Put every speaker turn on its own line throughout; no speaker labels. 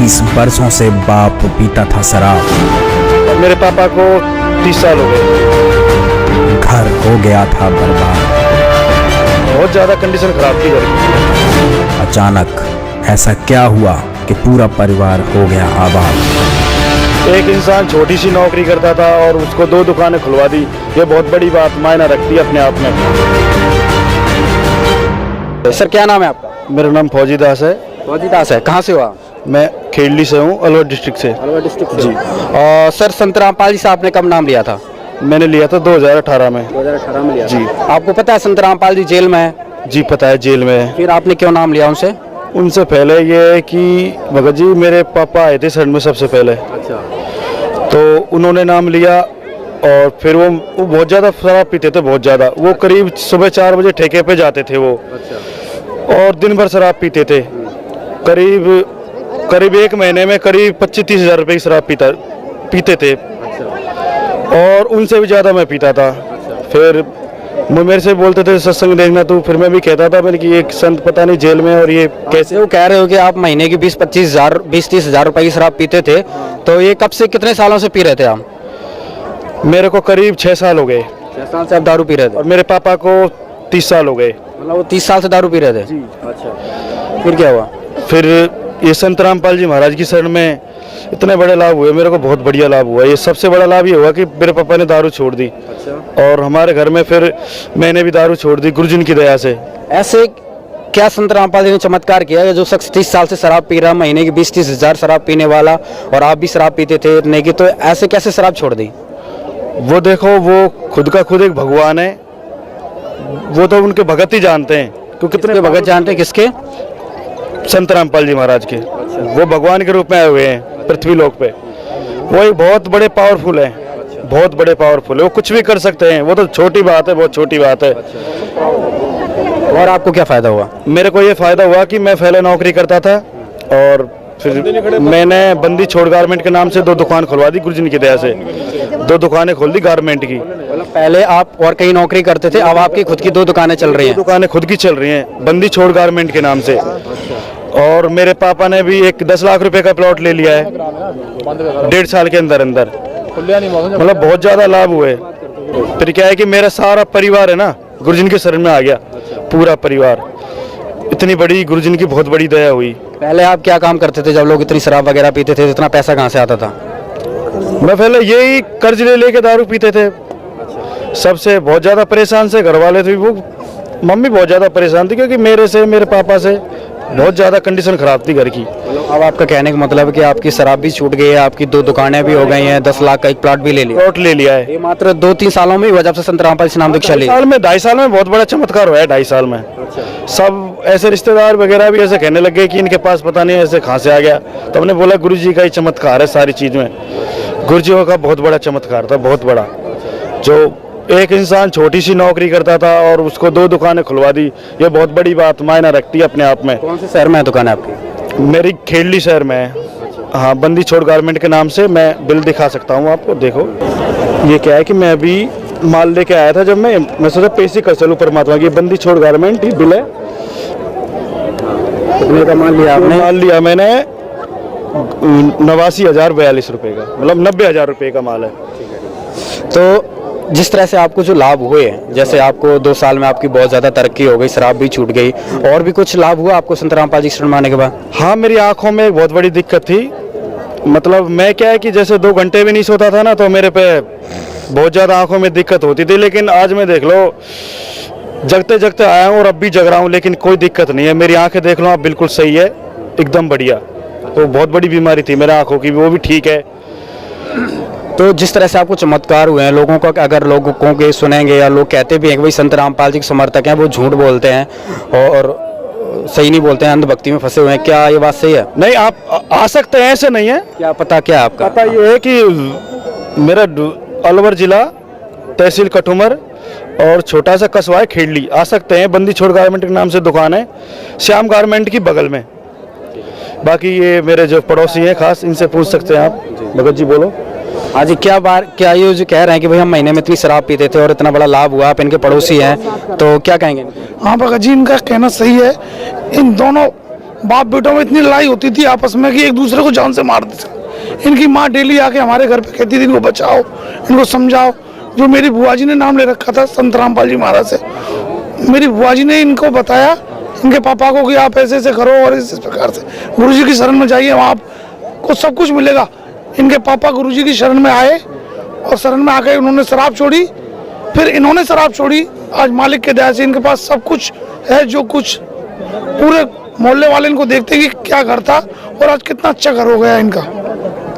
30 बरसों से बाप पीता था शराब।
मेरे पापा को 30 साल हो गए।
घर हो गया था बर्बाद।
बहुत ज़्यादा कंडीशन खराब थी घर की।
अचानक ऐसा क्या हुआ कि पूरा परिवार हो गया आबाद।
एक इंसान छोटी सी नौकरी करता था और उसको 2 दुकानें खुलवा दी। ये बहुत बड़ी बात मायना रखती है अपने आप में।
सर क्या नाम है आपका?
मेरा नाम फौजी दास है।
फौजी दास है। कहाँ से हुआ?
मैं खेड़ली से हूँ, अलवर डिस्ट्रिक्ट से।
अलवर डिस्ट्रिक्ट
जी।
और सर संत रामपाल जी से आपने कब नाम लिया था?
मैंने लिया था 2018 में।
2018 में लिया
जी।
आपको पता है संत रामपाल जी जेल में है?
जी पता है, जेल में है।
फिर आपने क्यों नाम लिया उनसे?
उनसे पहले ये है कि भगत जी मेरे पापा आए थे शरण में सबसे पहले,
अच्छा।
तो उन्होंने नाम लिया। और फिर वो बहुत ज़्यादा शराब पीते थे, बहुत ज़्यादा। वो करीब सुबह 4 बजे ठेके पे जाते थे वो, और दिन भर शराब पीते थे। करीब 1 महीने में करीब 25-30 हज़ार रुपये की शराब पीते थे। और उनसे भी ज़्यादा मैं पीता था। फिर वो मेरे से बोलते थे सत्संग देखना तू, फिर मैं भी कहता था मैंने कि एक संत पता नहीं जेल में, और ये
कैसे वो कह रहे हो कि आप महीने की 20-30 हज़ार रुपए की शराब पीते थे, तो ये कब से कितने सालों से पी रहे थे आप?
मेरे को करीब 6 साल हो गए।
6 साल से आप दारू पी रहे थे?
और मेरे पापा को 30 साल हो गए।
मतलब वो 30 साल से दारू पी रहे थे?
जी।
अच्छा। फिर क्या हुआ?
फिर ये संत रामपाल जी महाराज की शरण में इतने बड़े लाभ हुए, मेरे को बहुत बढ़िया लाभ हुआ। ये सबसे बड़ा लाभ ये हुआ कि मेरे पापा ने दारू छोड़ दी।
अच्छा।
और हमारे घर में फिर मैंने भी दारू छोड़ दी गुरुजन की दया से।
ऐसे क्या संत रामपाल जी ने चमत्कार किया कि जो शख्स 30 साल से शराब पी रहा, महीने की 20-30 हज़ार शराब पीने वाला, और आप भी शराब पीते थे नहीं कि, तो ऐसे कैसे शराब छोड़ दी?
वो देखो, वो खुद का खुद एक भगवान है। वो तो उनके भगत ही जानते हैं। क्योंकि कितने
भगत जानते हैं? किसके?
संत रामपाल जी महाराज के। वो भगवान के रूप में आए हुए हैं पृथ्वी लोक पे। वो एक बहुत बड़े पावरफुल है, बहुत बड़े पावरफुल है। वो कुछ भी कर सकते हैं। वो तो छोटी बात है, बहुत छोटी बात है।
और आपको क्या फायदा हुआ?
मेरे को ये फायदा हुआ कि मैं पहले नौकरी करता था, और फिर मैंने बंदी छोड़ गारमेंट के नाम से 2 दुकान खुलवा दी गुरुजन की दया से। 2 दुकानें खोल दी गारमेंट की।
पहले आप और कहीं नौकरी करते थे, अब आपकी खुद की 2 दुकानें चल रही हैं?
दुकानें खुद की चल रही हैं, बंदी छोड़ गारमेंट के नाम से। और मेरे पापा ने भी एक 10 लाख रुपए का प्लॉट ले लिया है 1.5 साल के अंदर अंदर। मतलब बहुत ज़्यादा लाभ हुए। फिर क्या है कि मेरा सारा परिवार है ना गुरुजन के शरण में आ गया, पूरा परिवार। इतनी बड़ी गुरुजन की बहुत बड़ी दया हुई।
पहले आप क्या काम करते थे जब लोग इतनी शराब वगैरह पीते थे? इतना पैसा कहाँ से आता था?
मैं पहले यही कर्ज ले लेके दारू पीते थे। सबसे बहुत ज़्यादा परेशान से घर वाले थे। वो मम्मी बहुत ज़्यादा परेशान थी, क्योंकि मेरे पापा से बहुत ज़्यादा कंडीशन ख़राब थी घर की।
अब आपका कहने का मतलब है कि आपकी शराब भी छूट गई है, आपकी 2 दुकानें भी हो गई हैं, 10 लाख का एक प्लॉट भी ले लिया?
प्लॉट ले लिया है।
ये मात्र 2-3 सालों में ही हुआ जब से संत रामपाल से नाम दीक्षा ली?
2.5 साल में बहुत बड़ा चमत्कार हुआ है। 2.5 साल में सब ऐसे रिश्तेदार वगैरह भी ऐसे कहने लग गए कि इनके पास पता नहीं ऐसे कहाँ से आ गया। तो हमने बोला गुरु जी का ही चमत्कार है सारी चीज़ में। गुरु जी का बहुत बड़ा चमत्कार था, बहुत बड़ा। जो एक इंसान छोटी सी नौकरी करता था और उसको 2 दुकानें खुलवा दी, ये बहुत बड़ी बात मायना रखती है अपने आप में।
कौन से शहर में है दुकान आपकी?
मेरी खेड़ली शहर में है। हाँ, बंदी छोड़ गारमेंट के नाम से। मैं बिल दिखा सकता हूँ आपको, देखो। ये क्या है कि मैं अभी माल लेके आया था, जब मैं सोचा पैसे कर चलूँ परमात्मा की। बंदी छोड़ गारमेंट ही बिल है।
कितने का माल लिया आपने?
माल लिया मैंने 89,042 रुपये का, मतलब 90,000 रुपये का माल है।
तो जिस तरह से आपको जो लाभ हुए, जैसे आपको 2 साल में आपकी बहुत ज़्यादा तरक्की हो गई, शराब भी छूट गई, और भी कुछ लाभ हुआ आपको संत रामपाल जी शरण में आने के बाद?
हाँ, मेरी आंखों में एक बहुत बड़ी दिक्कत थी। मतलब मैं क्या है कि जैसे 2 घंटे भी नहीं सोता था ना, तो मेरे पे बहुत ज़्यादा आंखों में दिक्कत होती थी। लेकिन आज मैं देख लो, जगते जगते आया हूँ और अब भी जग रहा हूँ, लेकिन कोई दिक्कत नहीं है। मेरी आंखें देख लो आप, बिल्कुल सही है, एकदम बढ़िया। तो बहुत बड़ी बीमारी थी मेरे आंखों की, वो भी ठीक है।
तो जिस तरह से आपको चमत्कार हुए हैं, लोगों को अगर लोगों के सुनेंगे, या लोग कहते भी हैं कि भाई संत रामपाल जी के समर्थक हैं, वो झूठ बोलते हैं और सही नहीं बोलते हैं, अंधभक्ति में फंसे हुए हैं, क्या ये बात सही है?
नहीं, आप आ सकते हैं, ऐसे नहीं है।
क्या पता क्या है आपका?
पता ये है कि मेरा अलवर जिला, तहसील कठुमर, और छोटा सा कस्बा है खेड़ली। आ सकते हैं, बंदी छोड़ गारमेंट के नाम से दुकान है, श्याम गारमेंट की बगल में। बाकी ये मेरे जो पड़ोसी हैं खास, इनसे पूछ सकते हैं आप। भगत जी बोलो।
हाँ जी, क्या ये जो कह रहे हैं कि भाई हम महीने में इतनी शराब पीते थे और इतना बड़ा लाभ हुआ, आप इनके पड़ोसी हैं, तो क्या कहेंगे?
हाँ भगत जी, इनका कहना सही है। इन दोनों बाप बेटों में इतनी लड़ाई होती थी आपस में कि एक दूसरे को जान से मार देते थे। इनकी माँ डेली आके हमारे घर पे कहती थी इनको बचाओ, इनको समझाओ। जो मेरी बुआ जी ने नाम ले रखा था संत रामपाल जी महाराज से, मेरी बुआ जी ने इनको बताया इनके पापा को कि आप ऐसे ऐसे करो और इस प्रकार से गुरु जी की शरण में जाइए, वहाँ आपको सब कुछ मिलेगा। इनके पापा गुरु जी की शरण में आए और शरण में आकर उन्होंने शराब छोड़ी, फिर इन्होंने शराब छोड़ी। आज मालिक के दया से इनके पास सब कुछ है, जो कुछ पूरे मोहल्ले वाले इनको देखते कि क्या घर था और आज कितना अच्छा घर हो गया इनका।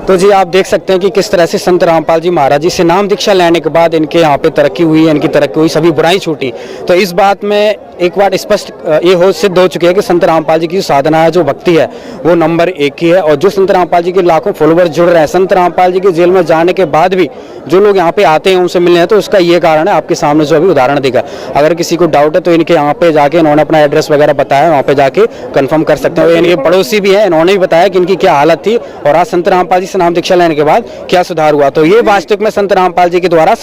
तो जी आप देख सकते हैं कि किस तरह से संत रामपाल जी महाराज जी से नाम दीक्षा लेने के बाद इनके यहाँ पे तरक्की हुई, इनकी तरक्की हुई, सभी बुराई छूटी। तो इस बात में एक बार स्पष्ट ये हो सिद्ध हो चुकी है कि संत रामपाल जी की जो साधना है, जो भक्ति है, वो नंबर 1 ही है। और जो संत रामपाल जी के लाखों फॉलोवर्स जुड़ रहे हैं, संत रामपाल जी के जेल में जाने के बाद भी जो लोग यहाँ पे आते हैं उनसे मिलने हैं, तो उसका ये कारण है आपके सामने जो अभी उदाहरण दिखा। अगर किसी को डाउट है तो इनके यहाँ पे जाके इन्होंने अपना एड्रेस वगैरह बताया, वहाँ पे जाके कंफर्म कर सकते हैं। इनके पड़ोसी भी है, इन्होंने भी बताया कि इनकी क्या हालत थी और आज संत रामपाल जी से नाम दीक्षा लेने के बाद क्या सुधार हुआ। तो ये वास्तविक में संत रामपाल जी के द्वारा